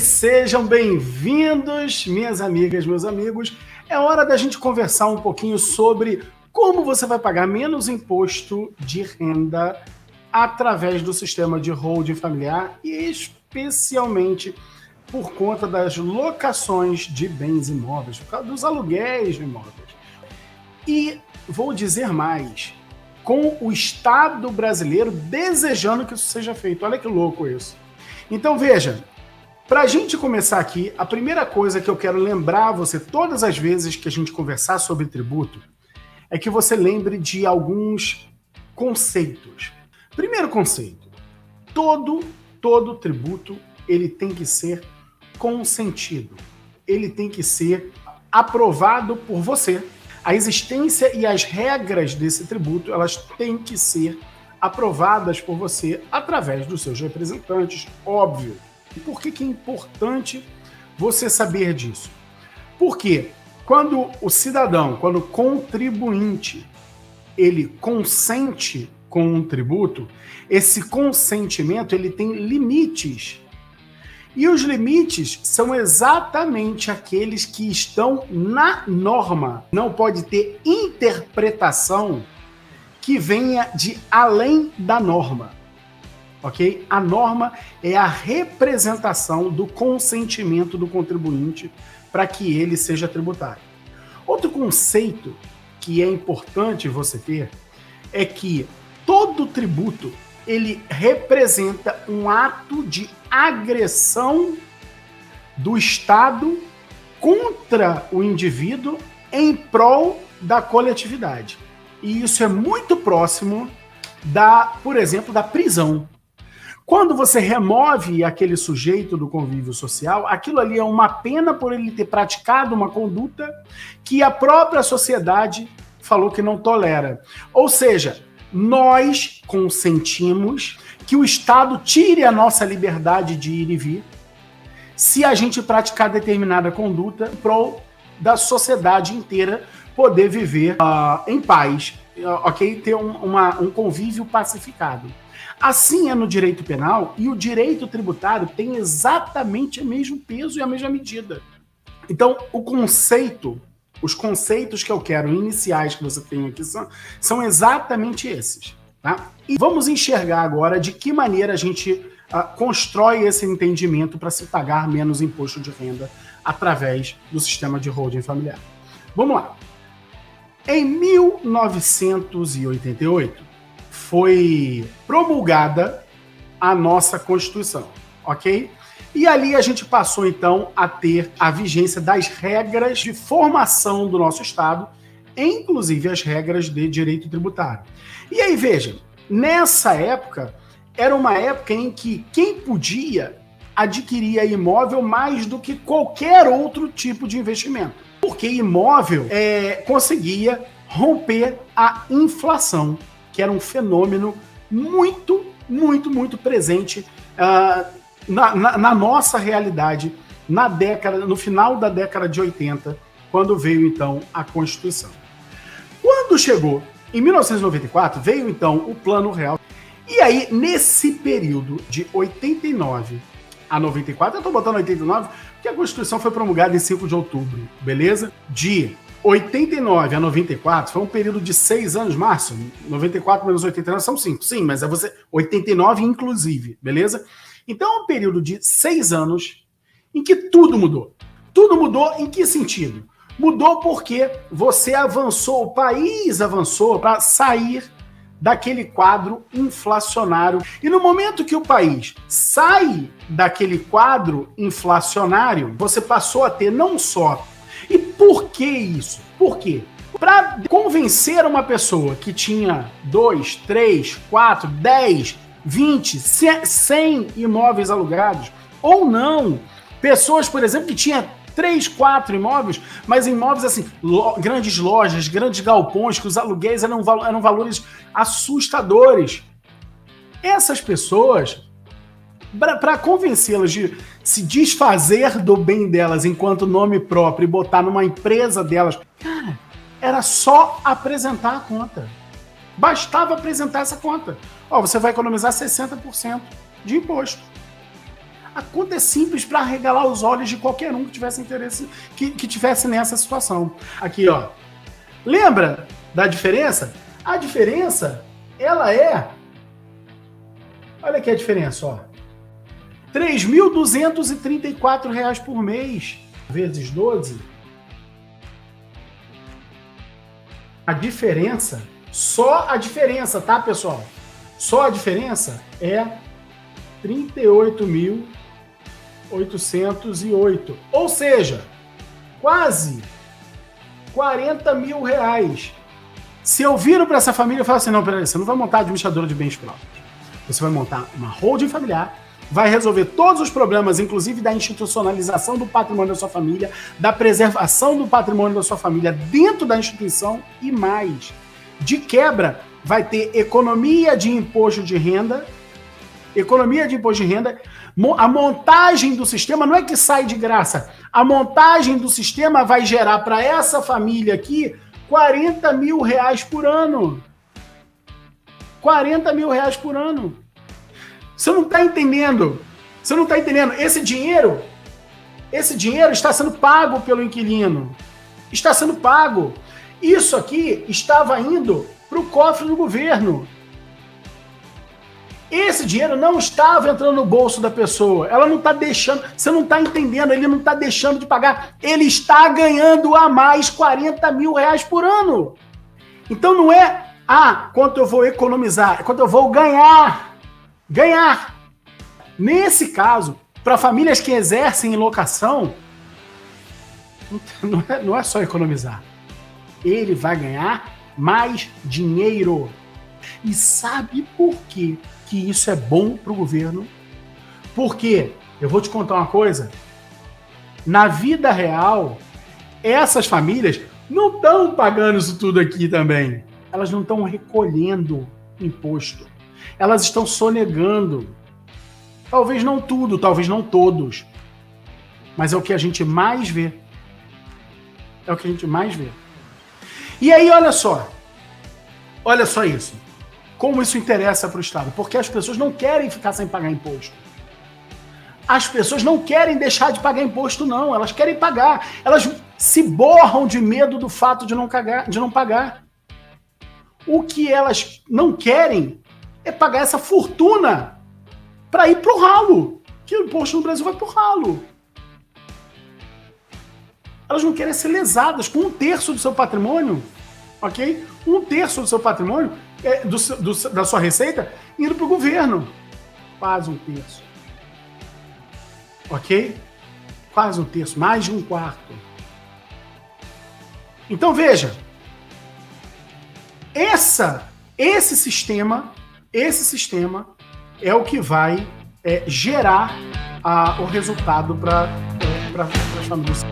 Sejam bem-vindos, minhas amigas, meus amigos. É hora da gente conversar um pouquinho sobre como você vai pagar menos imposto de renda através do sistema de holding familiar e especialmente por conta das locações de bens imóveis, por causa dos aluguéis de imóveis. E vou dizer mais, com o Estado brasileiro desejando que isso seja feito. Olha que louco isso. Então veja, para a gente começar aqui, a primeira coisa que eu quero lembrar você todas as vezes que a gente conversar sobre tributo é que você lembre de alguns conceitos. Primeiro conceito, todo tributo ele tem que ser consentido, ele tem que ser aprovado por você. A existência e as regras desse tributo, elas têm que ser aprovadas por você através dos seus representantes, óbvio. E por que é importante você saber disso? Porque quando o cidadão, quando o contribuinte, ele consente com um tributo, esse consentimento ele tem limites. E os limites são exatamente aqueles que estão na norma. Não pode ter interpretação que venha de além da norma. Ok? A norma é a representação do consentimento do contribuinte para que ele seja tributário. Outro conceito que é importante você ter é que todo tributo ele representa um ato de agressão do Estado contra o indivíduo em prol da coletividade. E isso é muito próximo por exemplo, da prisão. Quando você remove aquele sujeito do convívio social, aquilo ali é uma pena por ele ter praticado uma conduta que a própria sociedade falou que não tolera. Ou seja, nós consentimos que o Estado tire a nossa liberdade de ir e vir se a gente praticar determinada conduta em prol da sociedade inteira poder viver em paz, ok? Ter um convívio pacificado. Assim é no direito penal e o direito tributário tem exatamente o mesmo peso e a mesma medida. Então, os conceitos que eu quero iniciais que você tem aqui são exatamente esses. Tá? E vamos enxergar agora de que maneira a gente constrói esse entendimento para se pagar menos imposto de renda através do sistema de holding familiar. Vamos lá. Em 1988, foi promulgada a nossa Constituição, ok? E ali a gente passou, então, a ter a vigência das regras de formação do nosso Estado, inclusive as regras de direito tributário. E aí, veja, nessa época, era uma época em que quem podia adquiria imóvel mais do que qualquer outro tipo de investimento, porque imóvel conseguia romper a inflação, que era um fenômeno muito, muito, muito presente na nossa realidade no final da década de 80, quando veio, então, a Constituição. Quando chegou em 1994, veio, então, o Plano Real. E aí, nesse período de 89 a 94, eu estou botando 89 porque a Constituição foi promulgada em 5 de outubro, beleza? De 89 a 94 foi um período de 6 anos, Márcio. 94 menos 89 são 5. Sim, mas é 89 inclusive, beleza? Então é um período de 6 anos em que tudo mudou. Tudo mudou em que sentido? Mudou porque você avançou, o país avançou para sair daquele quadro inflacionário. E no momento que o país sai daquele quadro inflacionário, você passou a ter não só... E por que isso? Por quê? Para convencer uma pessoa que tinha 2, 3, 4, 10, 20, 100 imóveis alugados, ou não, pessoas, por exemplo, que tinha 3, 4 imóveis, mas imóveis assim, grandes lojas, grandes galpões, que os aluguéis eram valores assustadores. Essas pessoas, para convencê-las de se desfazer do bem delas enquanto nome próprio e botar numa empresa delas, cara, era só apresentar a conta. Bastava apresentar essa conta. Ó, você vai economizar 60% de imposto. A conta é simples para regalar os olhos de qualquer um que tivesse interesse, que tivesse nessa situação. Aqui, ó. Lembra da diferença? A diferença, ela é... Olha aqui a diferença, ó. R$ 3.234 por mês, vezes 12. A diferença, só a diferença, tá, pessoal? Só a diferença é 38.808. Ou seja, quase R$ 40 mil. Se eu viro para essa família e falo assim, não, peraí, você não vai montar administradora de bens próprios. Você vai montar uma holding familiar, vai resolver todos os problemas, inclusive da institucionalização do patrimônio da sua família, da preservação do patrimônio da sua família dentro da instituição e mais. De quebra, vai ter economia de imposto de renda, a montagem do sistema não é que sai de graça, a montagem do sistema vai gerar para essa família aqui R$ 40 mil por ano. R$ 40 mil por ano. Você não está entendendo. Você não está entendendo. Esse dinheiro está sendo pago pelo inquilino. Está sendo pago. Isso aqui estava indo para o cofre do governo. Esse dinheiro não estava entrando no bolso da pessoa. Ela não está deixando. Você não está entendendo. Ele não está deixando de pagar. Ele está ganhando a mais R$ 40 mil por ano. Então não é quanto eu vou economizar, é quanto eu vou ganhar. Ganhar. Nesse caso, para famílias que exercem em locação, não é só economizar. Ele vai ganhar mais dinheiro. E sabe por quê que isso é bom para o governo? Porque, eu vou te contar uma coisa, na vida real, essas famílias não estão pagando isso tudo aqui também. Elas não estão recolhendo imposto. Elas estão sonegando. Talvez não tudo, talvez não todos. Mas é o que a gente mais vê. É o que a gente mais vê. E aí, olha só. Olha só isso. Como isso interessa para o Estado. Porque as pessoas não querem ficar sem pagar imposto. As pessoas não querem deixar de pagar imposto, não. Elas querem pagar. Elas se borram de medo do fato de não pagar. O que elas não querem é pagar essa fortuna para ir pro ralo. Que o imposto no Brasil vai pro ralo. Elas não querem ser lesadas com 1/3 do seu patrimônio, ok? 1/3 do seu patrimônio, da sua receita, indo pro governo. Quase 1/3. Ok? Quase 1/3, mais de 1/4. Então veja, esse sistema é o que vai gerar o resultado para as famílias.